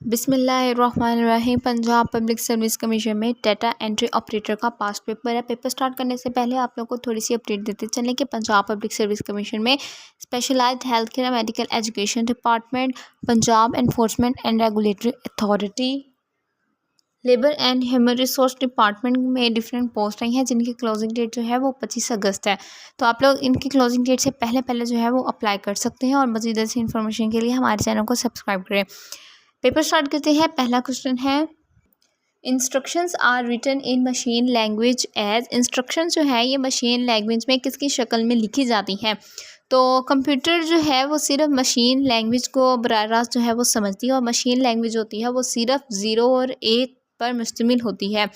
बिस्मिल्लाहिर्रहमानिर्रहीम। Punjab public service commission में data entry operator का पास्ट पेपर है। पेपर स्टार्ट करने से पहले आप लोगों को थोड़ी सी अपडेट देते चलें कि पंजाब पब्लिक सर्विस कमीशन में specialized health care medical education department, Punjab enforcement and regulatory authority, labour and human resource department में डिफरेंट पोस्ट आई हैं जिनकी क्लोजिंग डेट जो है वो 25 अगस्त है। तो आप लोग इनकी क्लोजिंग डेट से पहले जो है वो अप्लाई कर सकते हैं और मज़ीद ऐसी इन्फॉर्मेशन के लिए हमारे चैनल को सब्सक्राइब करें। पेपर स्टार्ट करते हैं। पहला क्वेश्चन है, instructions are written in machine language as. Instructions जो है ये मशीन लैंग्वेज में किसकी शक्ल में लिखी जाती हैं। तो कंप्यूटर जो है वो सिर्फ मशीन लैंग्वेज को बराह रास्त जो है वो समझती है और मशीन लैंग्वेज होती है वो सिर्फ 0 और 1 पर मुश्तमिल होती है।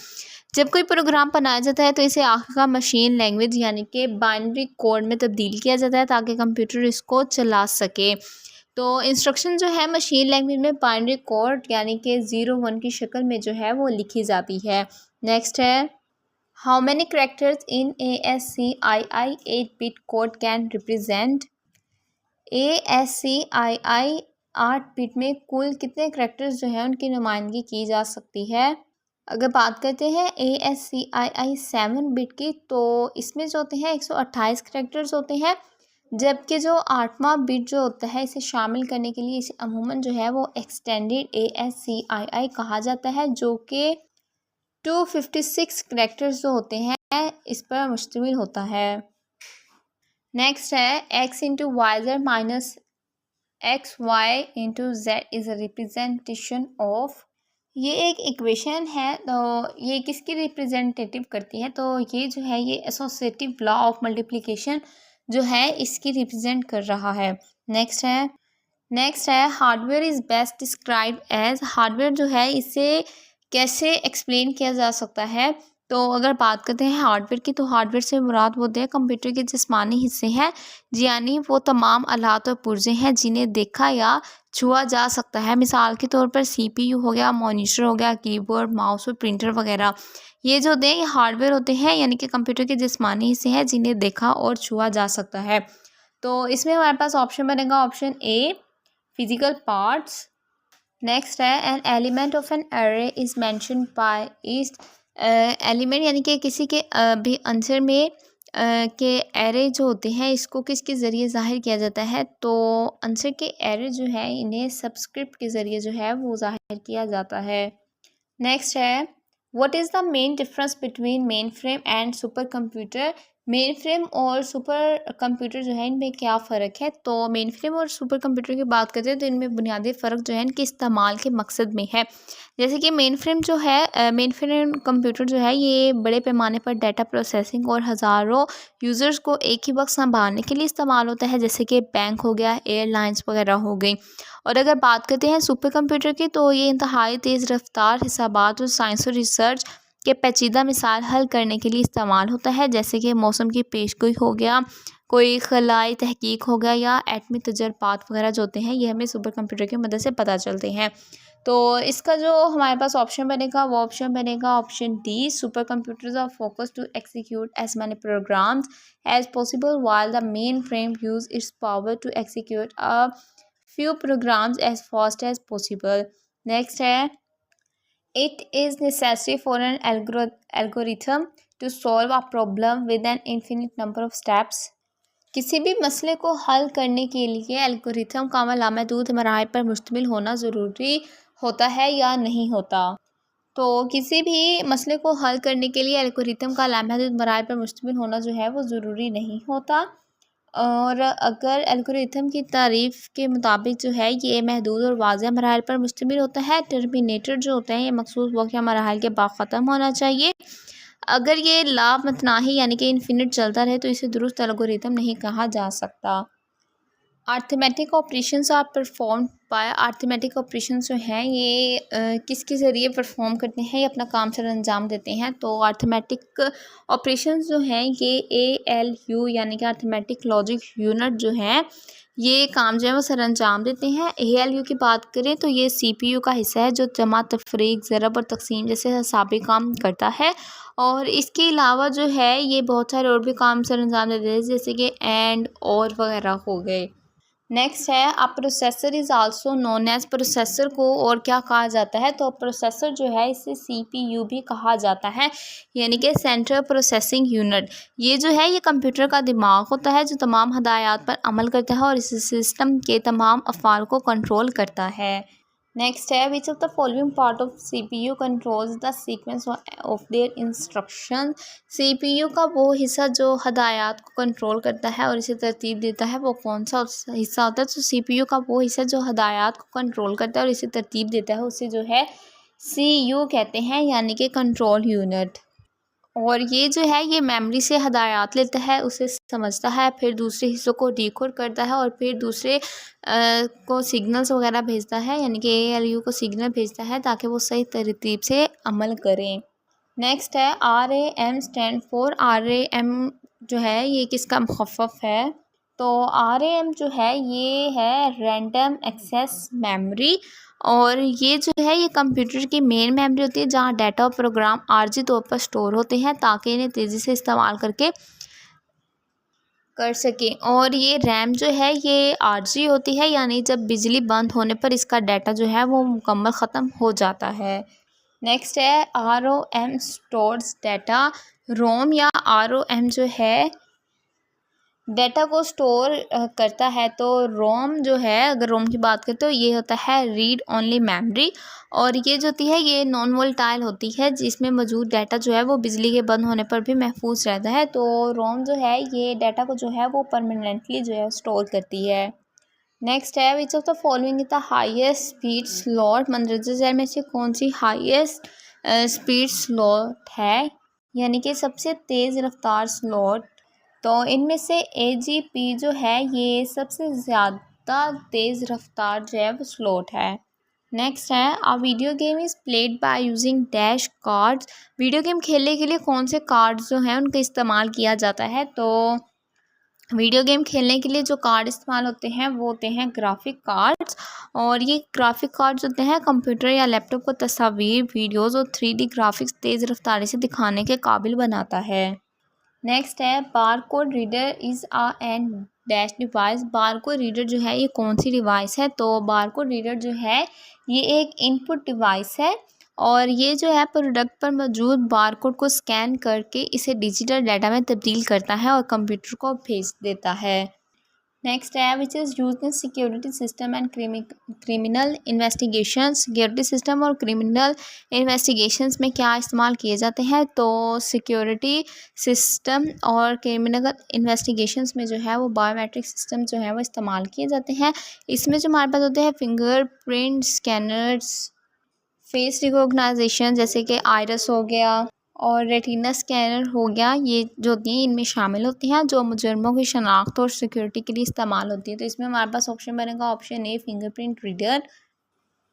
जब कोई प्रोग्राम बनाया जाता है तो इसे आखिरकार मशीन लैंग्वेज यानी कि बाइनरी कोड में तब्दील किया जाता है ताकि कंप्यूटर इसको चला सके। तो इंस्ट्रक्शन जो है मशीन लैंग्वेज में बाइनरी कोड यानी कि 0-1 की शक्ल में जो है वो लिखी जाती है। नेक्स्ट है, how many characters in ASCII 8-bit code can represent. ASCII 8 bit में कुल कितने करेक्टर्स जो है उनकी नुमाइंदगी की जा सकती है। अगर बात करते हैं ASCII 7 बिट की तो इसमें जो होते हैं 128 करेक्टर्स होते हैं, जबकि जो 8वां बिट जो होता है इसे शामिल करने के लिए इसे अमूमन जो है वो एक्सटेंडेड ASCII कहा जाता है, जो कि 256 करेक्टर्स जो होते हैं इस पर मुश्तमिल होता है। नेक्स्ट है, x into Y Z minus XY into Z is a representation of. ये एक इक्वेशन है, तो ये किसकी रिप्रेजेंटेटिव करती है। तो ये जो है ये एसोसिएटिव लॉ ऑफ मल्टीप्लिकेशन जो है इसकी रिप्रेजेंट कर रहा है। नेक्स्ट है, hardware is best describe as. Hardware जो है इसे कैसे एक्सप्लेन किया जा सकता है। तो अगर बात करते हैं हार्डवेयर की तो हार्डवेयर से मुराद वो होते हैं कंप्यूटर के जिस्मानी हिस्से हैं, यानी वो तमाम आलात और पुर्जे हैं जिन्हें देखा या छुआ जा सकता है। मिसाल के तौर पर CPU हो गया, मॉनिटर हो गया, कीबोर्ड, माउस और प्रिंटर वगैरह। ये जो होते हैं ये हार्डवेयर होते हैं यानी कि कंप्यूटर के जिस्मानी हिस्से हैं जिन्हें देखा और छुआ जा सकता है। तो इसमें हमारे पास ऑप्शन बनेगा option A, physical parts. Next है, an element of an array is mentioned by east. Element यानी कि किसी के भी आंसर में के एरे जो होते हैं इसको किसके ज़रिए ज़ाहिर किया जाता है। तो आंसर के एरे जो है इन्हें सबस्क्रिप्ट के ज़रिए जो है वो ज़ाहिर किया जाता है। नेक्स्ट है, what is the main difference between main frame and super computer. Main frame और सुपर कंप्यूटर जो है इनमें क्या फ़र्क है। तो मेन फ्रेम और सुपर कंप्यूटर की बात करते हैं तो इनमें बुनियादी फ़र्क जो है इनके इस्तेमाल के मकसद में है। जैसे कि मेन फ्रेम जो है मेन फ्रेम कंप्यूटर जो है ये बड़े पैमाने पर डाटा प्रोसेसिंग और हज़ारों यूज़र्स को एक ही वक्त संभालने के लिए इस्तेमाल होता है, जैसे कि बैंक हो गया, एयरलाइंस वगैरह हो गई। और अगर बात करते हैं सुपर कंप्यूटर की तो ये इंतहाई तेज़ रफ्तार हिसाबात और साइंस और रिसर्च के पेचीदा मिसाल हल करने के लिए इस्तेमाल होता है, जैसे कि मौसम की पेशगोई हो गया, कोई खलाई तहकीक हो गया या एटमी तजर्बात वगैरह जो होते हैं ये हमें सुपर कंप्यूटर की मदद से पता चलते हैं। तो इसका जो हमारे पास ऑप्शन बनेगा वो ऑप्शन बनेगा option D, super computers are focus to execute as many programs as possible while the main frame use its power to execute a few programs as fast as possible. Next है, it is necessary for an algorithm to solve a problem with an infinite number of steps. किसी भी मसले को हल करने के लिए algorithm का लामहदूद मराहल पर मुश्तमिल होना ज़रूरी होता है या नहीं होता। तो किसी भी मसले को हल करने के लिए एल्गोरिथम का लामहदूद मराहल पर मुश्तमिल होना जो है वो ज़रूरी नहीं होता। और अगर एल्गोरिथम की तारीफ़ के मुताबिक जो है ये महदूद और वाज़ेह मराहल पर मुश्तमिल होता है। टर्मिनेटर जो होते हैं ये मखसूस वक्त या मराहल के बाद ख़त्म होना चाहिए। अगर ये लामतनाही यानी कि इन्फिनिट चलता रहे तो इसे दुरुस्त एल्गोरिथम नहीं कहा जा सकता। Arithmetic operations are perform by. Arithmetic operations जो हैं ये किसके ज़रिए परफॉर्म करते हैं, ये अपना काम सर अंजाम देते हैं। तो अर्थमेटिक ऑपरेशंस जो हैं ये ALU यानी कि अर्थमेटिक लॉजिक यूनिट जो हैं ये काम जो है वो सर अंजाम देते हैं। ALU की बात करें तो ये CPU का हिस्सा है जो जमा, तफरीक, ज़रब और तकसीम जैसे हिसाबी काम करता है। और इसके अलावा जो है ये बहुत सारे और भी काम सर अंजाम देते हैं, जैसे कि एंड और वगैरह हो गए। नेक्स्ट है a processor is also known as, processor को और क्या कहा जाता है, तो प्रोसेसर जो है इसे CPU भी कहा जाता है, यानी कि सेंट्रल प्रोसेसिंग यूनिट। ये जो है ये कंप्यूटर का दिमाग होता है जो तमाम हदायत पर अमल करता है और इस सिस्टम के तमाम अफ़ाल को कंट्रोल करता है। नेक्स्ट है which of the following part of CPU controls the sequence of their instruction. CPU का वो हिस्सा जो हदायत को कंट्रोल करता है और इसे तरतीब देता है वो कौन सा हिस्सा होता है, तो CPU का वो हिस्सा जो हदायत को कंट्रोल करता है और इसे तरतीब देता है उसे जो है CU कहते हैं, यानी कि कंट्रोल यूनिट। और ये जो है ये मेमोरी से हदायत लेता है, उसे समझता है, फिर दूसरे हिस्सों को डिकोड करता है और फिर दूसरे को सिग्नल्स वगैरह भेजता है, यानी कि ALU को सिग्नल भेजता है ताकि वो सही तरतीब से अमल करें। नेक्स्ट है RAM स्टैंड फॉर, RAM जो है ये किसका मुखफ़्फ़ है, तो RAM जो है ये है रैंडम एक्सेस मेमोरी, और ये जो है ये कंप्यूटर की मेन मेमोरी होती है जहाँ डाटा और प्रोग्राम आर्जी तौर पर स्टोर होते हैं ताकि इन्हें तेज़ी से इस्तेमाल कर सकें। और ये रैम जो है ये आर्जी होती है, यानी जब बिजली बंद होने पर इसका डाटा जो है वो मुकम्मल ख़त्म हो जाता है। नेक्स्ट है ROM स्टोर्स डाटा, रोम या ROM जो है डाटा को स्टोर करता है, तो रोम जो है अगर रोम की बात करें तो ये होता है रीड ओनली मेमोरी, और ये जो होती है ये नॉन वोलेटाइल होती है जिसमें मौजूद डाटा जो है वो बिजली के बंद होने पर भी महफूज रहता है। तो रोम जो है ये डाटा को जो है वो परमानेंटली जो है स्टोर करती है। नेक्स्ट है which of the following is the highest speed slot, मंदरजा झैल में से कौन सी हाईएस्ट स्पीड स्लॉट है, यानी कि सबसे तेज़ रफ्तार स्लॉट, तो इनमें से AGP जो है ये सबसे ज़्यादा तेज़ रफ्तार जो है वो स्लॉट है। नेक्स्ट है a video game is played by using dash cards, video game खेलने के लिए कौन से कार्ड्स जो हैं उनका इस्तेमाल किया जाता है, तो वीडियो गेम खेलने के लिए जो कार्ड इस्तेमाल होते हैं वो होते हैं ग्राफिक कार्ड्स, और ये ग्राफिक कार्ड्स होते हैं कंप्यूटर या लैपटॉप को तस्वीर, वीडियोज़ और 3D ग्राफिक्स तेज़ रफ्तारी से दिखाने के काबिल बनाता है। नेक्स्ट है bar code reader is a an dash device, bar code reader जो है ये कौन सी डिवाइस है, तो बार कोड रीडर जो है ये एक इनपुट डिवाइस है और ये जो है प्रोडक्ट पर मौजूद बार कोड को स्कैन करके इसे डिजिटल डाटा में तब्दील करता है और कंप्यूटर को भेज देता है। नेक्स्ट है which is used in security system and criminal investigation, security system और क्रिमिनल इन्वेस्टिगेशंस में क्या इस्तेमाल किए जाते हैं, तो सिक्योरिटी सिस्टम और क्रिमिनल इन्वेस्टिगेशंस में जो है वो बायोमेट्रिक सिस्टम जो है वो इस्तेमाल किए जाते हैं। इसमें जो हमारे पास होते हैं फिंगरप्रिंट स्कैनर्स, फेस रिकॉग्नाइजेशन जैसे कि आइरिस हो गया और रेटिना स्कैनर हो गया, ये जो होती हैं इनमें शामिल होती हैं जो मुजरमों की शनाख्त और सिक्योरिटी के लिए इस्तेमाल होती है। तो इसमें हमारे पास ऑप्शन बनेगा option A fingerprint reader.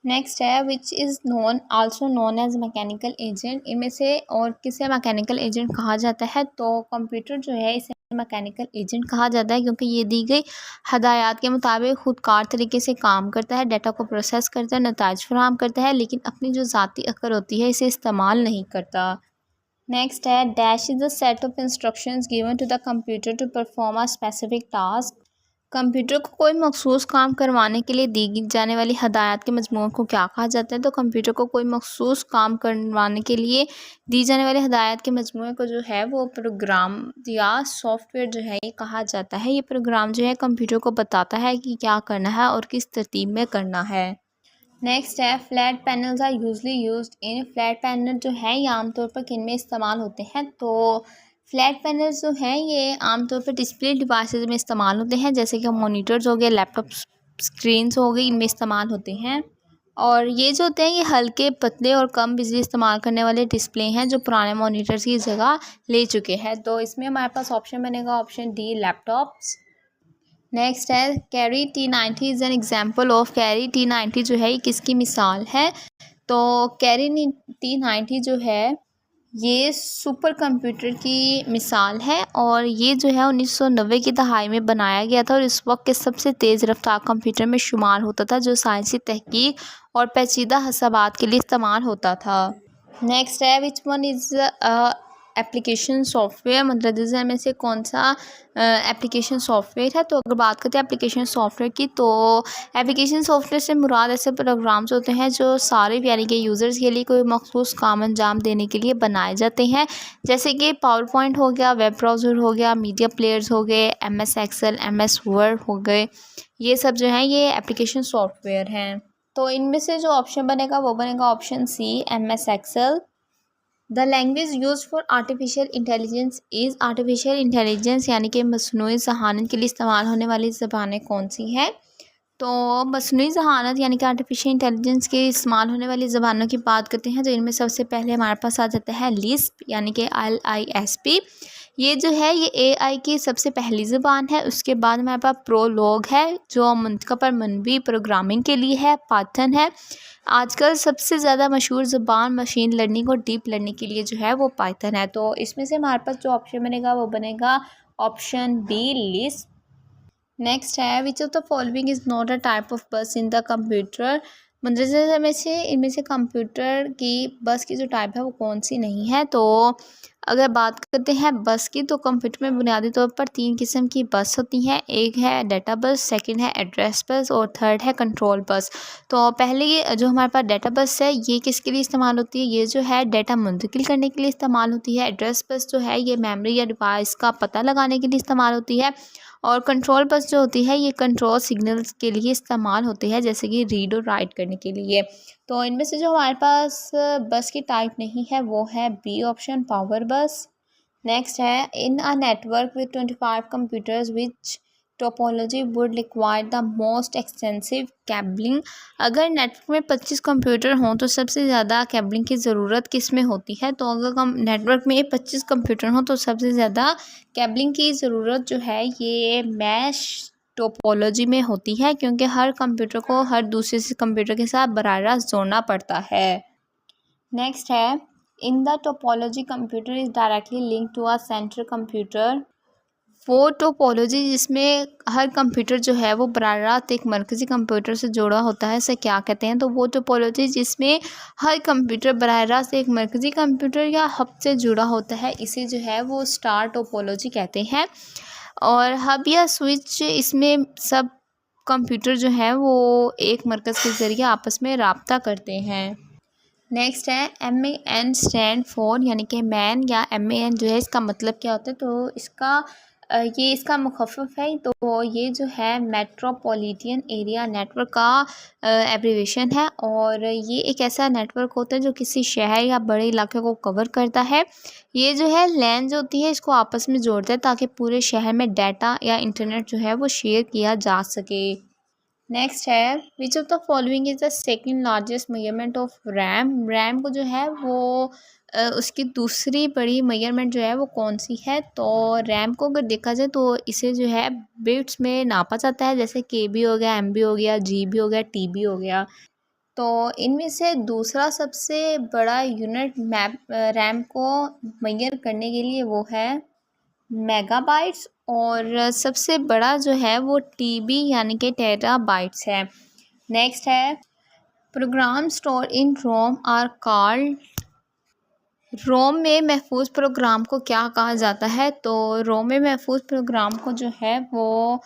Next है which is known also known as mechanical agent, इनमें से और किसे मैकेनिकल एजेंट कहा जाता है, तो कंप्यूटर जो है इसे मैकेनिकल एजेंट कहा जाता है क्योंकि ये दी गई हदायत के मुताबिक खुदकार तरीके से काम करता है, डाटा को प्रोसेस करता है, नताइज फराहम करता है, लेकिन अपनी जो ज़ाती अक्ल होती है इसे इस्तेमाल नहीं करता। नेक्स्ट है dash is the set of instructions given to the computer to perform a specific task, computer को कोई मखसूस काम करवाने के लिए दी जाने वाली हदायत के मजमून को क्या कहा जाता है, तो कंप्यूटर को कोई मखसूस काम करवाने के लिए दी जाने वाली हदायत के मजमून को जो है वो प्रोग्राम या सॉफ्टवेयर जो है ये कहा जाता है। ये प्रोग्राम जो है कंप्यूटर को बताता है कि क्या करना है और किस तरतीब में करना है। नेक्स्ट है flat panels are usually used in, flat panel जो है ये आमतौर पर किन में इस्तेमाल होते हैं, तो फ्लैट पैनल्स जो हैं ये आमतौर पर डिस्प्ले डिवाइसेस में इस्तेमाल होते हैं जैसे कि मॉनिटर्स हो गए, लैपटॉप स्क्रीन्स हो गई, इनमें इस्तेमाल होते हैं। और ये जो होते हैं ये हल्के पतले और कम बिजली इस्तेमाल करने वाले डिस्प्ले हैं जो पुराने मॉनिटर्स की जगह ले चुके हैं, तो इसमें हमारे पास ऑप्शन बनेगा ऑप्शन डी लैपटॉप्स। नेक्स्ट है carry T90 is an example of, carry T90 जो है ये किसकी मिसाल है, तो कैरी T90 जो है ये सुपर कंप्यूटर की मिसाल है और ये जो है 1990 की दहाई में बनाया गया था और इस वक्त के सबसे तेज़ रफ्तार कंप्यूटर में शुमार होता था जो साइंसी तहकीक और पेचीदा हसाबात के लिए इस्तेमाल होता था। नेक्स्ट है which one is application software मंदरजा में से कौन सा एप्लीकेशन सॉफ्टवेयर है। तो अगर बात करते हैं एप्लीकेशन सॉफ्टवेयर की, तो एप्लीकेशन सॉफ्टवेयर से मुराद ऐसे प्रोग्राम्स होते हैं जो सारे यानी कि यूज़र्स के लिए कोई मखसूस काम अंजाम देने के लिए बनाए जाते हैं, जैसे कि पावर पॉइंट हो गया, वेब ब्राउज़र हो गया, मीडिया प्लेयर्स हो गए, MS एक्सेल, MS वर्ड हो गए, ये सब जो हैं ये एप्लीकेशन सॉफ्टवेयर हैं। तो इनमें से जो ऑप्शन बनेगा वो बनेगा option C, MS excel. The language use for artificial intelligence is, artificial intelligence यानी कि मसनूई ज़हानत के लिए इस्तेमाल होने वाली ज़बानें कौन सी हैं। तो मसनूई ज़हानत यानी कि आर्टिफिशियल इंटेलिजेंस के इस्तेमाल होने वाली ज़बानों की बात करते हैं, तो इनमें सबसे पहले हमारे पास आ जाता है लिस्प यानी कि LISP। ये जो है ये AI की सबसे पहली ज़बान है। उसके बाद हमारे पास प्रोलॉग है जो मंतक़ा पर मनवी प्रोग्रामिंग के लिए है। पाइथन है, आजकल सबसे ज़्यादा मशहूर ज़बान मशीन लर्निंग और डीप लर्निंग के लिए जो है वो पाइथन है। तो इसमें से हमारे पास जो ऑप्शन बनेगा वो बनेगा ऑप्शन बी, लिस्प। नेक्स्ट है which of the following is not a type of bus in the computer. मंदरजा में से इनमें से कंप्यूटर की बस की जो टाइप है वो कौन सी नहीं है। तो अगर बात करते हैं बस की, तो कंप्यूटर में बुनियादी तौर पर 3 किस्म की बस होती हैं। एक है डाटा बस, सेकंड है एड्रेस बस और थर्ड है कंट्रोल बस। तो पहले जो हमारे पास डाटा बस है ये किसके लिए इस्तेमाल होती है, ये जो है डाटा मुंतकिल करने के लिए इस्तेमाल होती है। एड्रेस बस जो है ये मेमोरी या डिवाइस का पता लगाने के लिए इस्तेमाल होती है। और कंट्रोल बस जो होती है ये कंट्रोल सिग्नल्स के लिए इस्तेमाल होती है, जैसे कि रीड और राइट करने के लिए। तो इनमें से जो हमारे पास बस की टाइप नहीं है वो है B option, power bus. Next है in a network with 25 computers which topology would require the most extensive cabling. अगर नेटवर्क में 25 कंप्यूटर हों तो सबसे ज़्यादा केबलिंग की ज़रूरत किस में होती है। तो अगर हम नेटवर्क में 25 कंप्यूटर हों तो सबसे ज़्यादा केबलिंग की ज़रूरत जो है ये मैश टोपोलॉजी में होती है, क्योंकि हर कंप्यूटर को हर दूसरे से कंप्यूटर के साथ बराह रास्त जोड़ना पड़ता है। नेक्स्ट है in the topology computer is directly link to a central computer. वो टोपोलॉजी जिसमें हर कंप्यूटर जो है वो बराह रास्त एक मरकज़ी कंप्यूटर से जुड़ा होता है, इसे क्या कहते हैं। तो वो टोपोलॉजी जिसमें हर कंप्यूटर बराह रास्त एक मरकज़ी कंप्यूटर या हब से जुड़ा होता है, इसे जो है वो स्टार टोपोलॉजी कहते हैं। और हब या स्विच इसमें सब कंप्यूटर जो है वो एक मरकज़ के ज़रिए आपस में राब्ता करते हैं। नेक्स्ट है MAN स्टैंड फॉर यानी कि मैन या MAN जो है इसका मतलब क्या होता है। तो ये इसका मुखफ़फ़ है। तो ये जो है मेट्रोपॉलिटन एरिया नेटवर्क का एब्रीविएशन है, और ये एक ऐसा नेटवर्क होता है जो किसी शहर या बड़े इलाके को कवर करता है। ये जो है लैन जो होती है इसको आपस में जोड़ता है ताकि पूरे शहर में डाटा या इंटरनेट जो है वो शेयर किया जा सके। नेक्स्ट है which of the following is the second largest measurement of RAM. RAM को जो है वो उसकी दूसरी बड़ी मेजरमेंट जो है वो कौन सी है। तो रैम को अगर देखा जाए तो इसे जो है बिट्स में नापा जाता है, जैसे KB हो गया, MB हो गया, GB हो गया, TB हो गया। तो इनमें से दूसरा सबसे बड़ा यूनिट रैम को मेजर करने के लिए वो है मेगाबाइट्स, और सबसे बड़ा जो है वो TB यानी कि टेराबाइट्स है। नेक्स्ट है program store in ROM are called. ROM में महफूज प्रोग्राम को क्या कहा जाता है। तो रोम में महफूज प्रोग्राम को जो है वो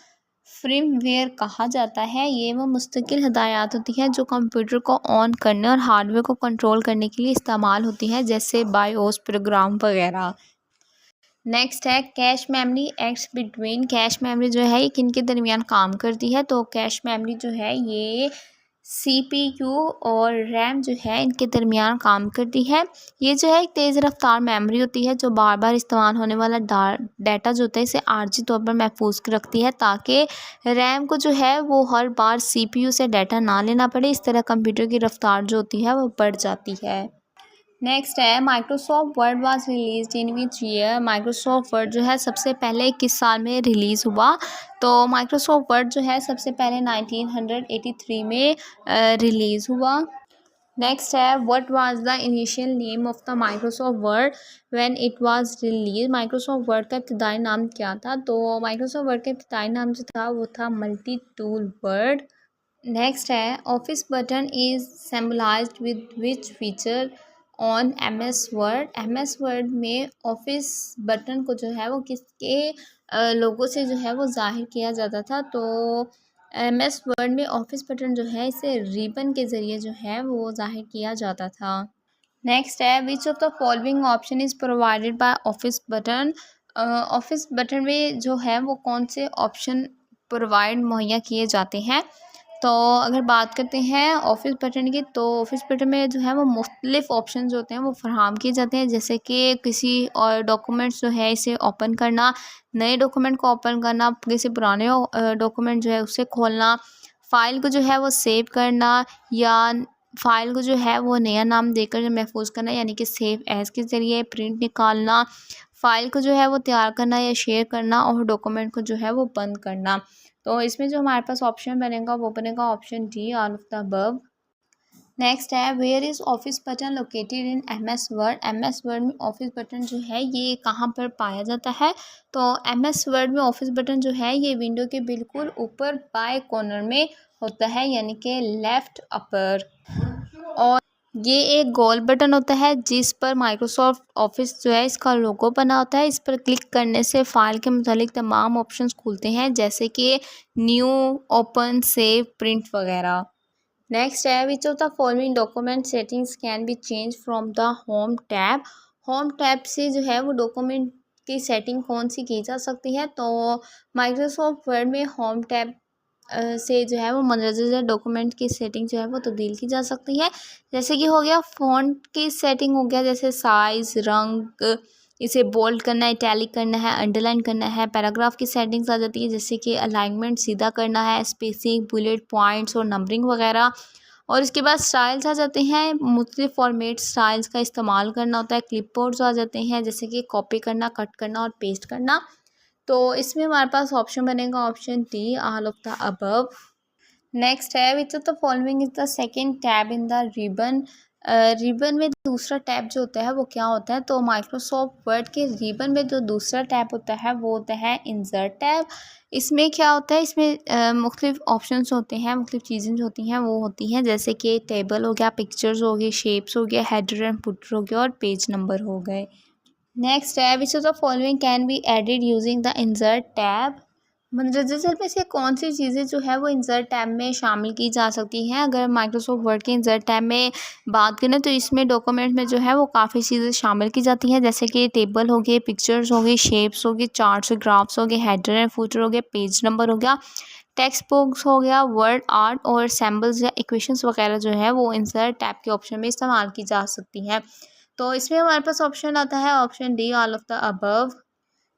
फ्रीमवेयर कहा जाता है। ये वो मुस्तकिल हदायत होती हैं जो कंप्यूटर को ऑन करने और हार्डवेयर को कंट्रोल करने के लिए इस्तेमाल होती हैं, जैसे बायोस प्रोग्राम वगैरह। नेक्स्ट है cache memory acts between. Cache memory जो है ये किन के दरमियान काम करती है। तो कैश मेमोरी जो है ये CPU और रैम जो है इनके दरमियान काम करती है। ये जो है एक तेज़ रफ्तार मेमोरी होती है जो बार बार इस्तेमाल होने वाला डाटा जो होता है इसे आर्जी तौर पर महफूज रखती है, ताकि रैम को जो है वो हर बार CPU से डाटा ना लेना पड़े। इस तरह कंप्यूटर की रफ्तार जो होती है वो बढ़ जाती है। नेक्स्ट है Microsoft word was release in which year. Microsoft word जो है सबसे पहले किस साल में रिलीज़ हुआ। तो माइक्रोसॉफ्ट वर्ड जो है सबसे पहले 1983 में रिलीज़ हुआ। नेक्स्ट है what was the initial name of the Microsoft word when it was release. Microsoft word का इब्तदाई नाम क्या था। तो माइक्रोसॉफ्ट वर्ड का इब्तदाई नाम जो था वो था मल्टी टूल वर्ड। नेक्स्ट है office button is symbolised with which feature. On MS word. MS word में ऑफिस बटन को जो है वो किसके लोगों से जो है वो ज़ाहिर किया जाता था। तो MS वर्ड में ऑफिस बटन जो है इसे रिबन के ज़रिए जो है वो ज़ाहिर किया जाता था। नेक्स्ट है which of the following option is provided by office button. Office button में जो है वो कौन से ऑप्शन प्रोवाइड मुहैया किए जाते हैं। तो अगर बात करते हैं ऑफिस बटन की, तो ऑफिस बटन में जो है वो मुख्तलिफ ऑप्शन होते हैं वो फराहम किए जाते हैं, जैसे कि किसी और डॉक्यूमेंट्स जो है इसे ओपन करना, नए डॉक्यूमेंट को ओपन करना, किसी पुराने डॉक्यूमेंट जो है उसे खोलना, फ़ाइल को जो है वो सेव करना, या फ़ाइल को जो है वो नया नाम देकर महफूज करना, यानी कि सेव एज़ के ज़रिए प्रिंट निकालना, फ़ाइल को जो है वो तैयार करना या शेयर करना, और डॉक्यूमेंट को जो है वो बंद करना। तो इसमें जो हमारे पास ऑप्शन बनेगा वो बनेगा option D, all of the above. Next है where is office button located in MS word. MS word में ऑफिस बटन जो है ये कहाँ पर पाया जाता है। तो MS वर्ड में ऑफिस बटन जो है ये विंडो के बिल्कुल ऊपर बाएं कॉर्नर में होता है, यानी कि लेफ़्ट अपर। और ये एक गोल बटन होता है जिस पर माइक्रोसॉफ्ट ऑफिस जो है इसका लोगो बना होता है। इस पर क्लिक करने से फ़ाइल के मुतालिक तमाम ऑप्शंस खुलते हैं, जैसे कि न्यू, ओपन, सेव, प्रिंट वगैरह। नेक्स्ट है which of the following document settings can be change from the home tab. Home tab से जो है वो डॉक्यूमेंट की सेटिंग कौन सी की जा सकती है। तो माइक्रोसॉफ्ट वर्ड में होम टैब से जो है वो मंदरजा डॉक्यूमेंट की सेटिंग जो है वो तब्दील की जा सकती है, जैसे कि हो गया फ़ॉन्ट की सेटिंग हो गया, जैसे साइज़, रंग, इसे बोल्ड करना है, इटैलिक करना है, अंडरलाइन करना है। पैराग्राफ की सेटिंग्स आ जाती है, जैसे कि अलाइनमेंट सीधा करना है, स्पेसिंग, बुलेट पॉइंट्स और नंबरिंग वगैरह। और इसके बाद स्टाइल्स आ जाते हैं, मुख्तलिफ फॉर्मेट स्टाइल्स का इस्तेमाल करना होता है। क्लिपबोर्ड्स आ जाते हैं, जैसे कि कॉपी करना, कट करना और पेस्ट करना। तो इसमें हमारे पास ऑप्शन बनेगा option D, all of the above. Next है which of the following is the second tab in the ribbon. Ribbon में दूसरा टैब जो होता है वो क्या होता है। तो माइक्रोसॉफ्ट वर्ड के रिबन में जो दूसरा टैब होता है वो होता है इंसर्ट टैब। इसमें क्या होता है, इसमें मुख्तलिफ ऑप्शंस होते हैं, मुख्तलिफ चीज़ें जो होती हैं वो होती हैं, जैसे कि टेबल हो गया, पिक्चर्स हो गई, शेप्स हो गया, हेडर एंड फुटर हो गया और पेज नंबर हो गए। नेक्स्ट है which of the following can be added using the insert tab. मंदरजा सेल में से कौन सी चीज़ें जो है वो इंसर्ट टैब में शामिल की जा सकती हैं। अगर माइक्रोसॉफ्ट वर्ड के इंसर्ट टैब में बात करें तो इसमें डॉक्यूमेंट में जो है वो काफ़ी चीज़ें शामिल की जाती हैं, जैसे कि टेबल हो गए, पिक्चर्स हो गई, शेप्स हो गई, चार्ट्स और ग्राफ्स हो गए, हेडर एंड फुटर हो गया, पेज नंबर हो गया, टेक्स्ट बॉक्स हो गया, वर्ड आर्ट और सैम्बल्स या इक्वेशंस वगैरह जो है वो इंसर्ट टैब के ऑप्शन में इस्तेमाल की जा सकती हैं। तो इसमें हमारे पास ऑप्शन आता है option D, all of the above.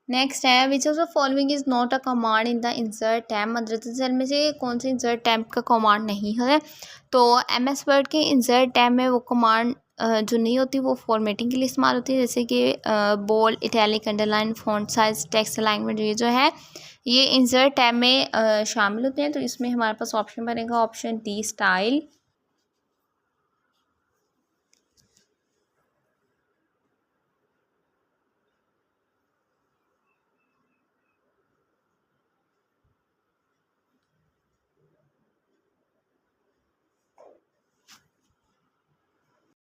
Next है which of the following is not a command in the insert tab. मदरजा सेल में से कौन से इंसर्ट टैब का कमांड नहीं है। तो MS वर्ड के इंसर्ट टैब में वो कमांड जो नहीं होती वो फॉर्मेटिंग के लिए इस्तेमाल होती है, जैसे कि bold, italic, underline, font size, text alignment, ये जो है ये इंसर्ट टैब में शामिल होते हैं। तो इसमें हमारे पास ऑप्शन बनेगा ऑप्शन डी, स्टाइल।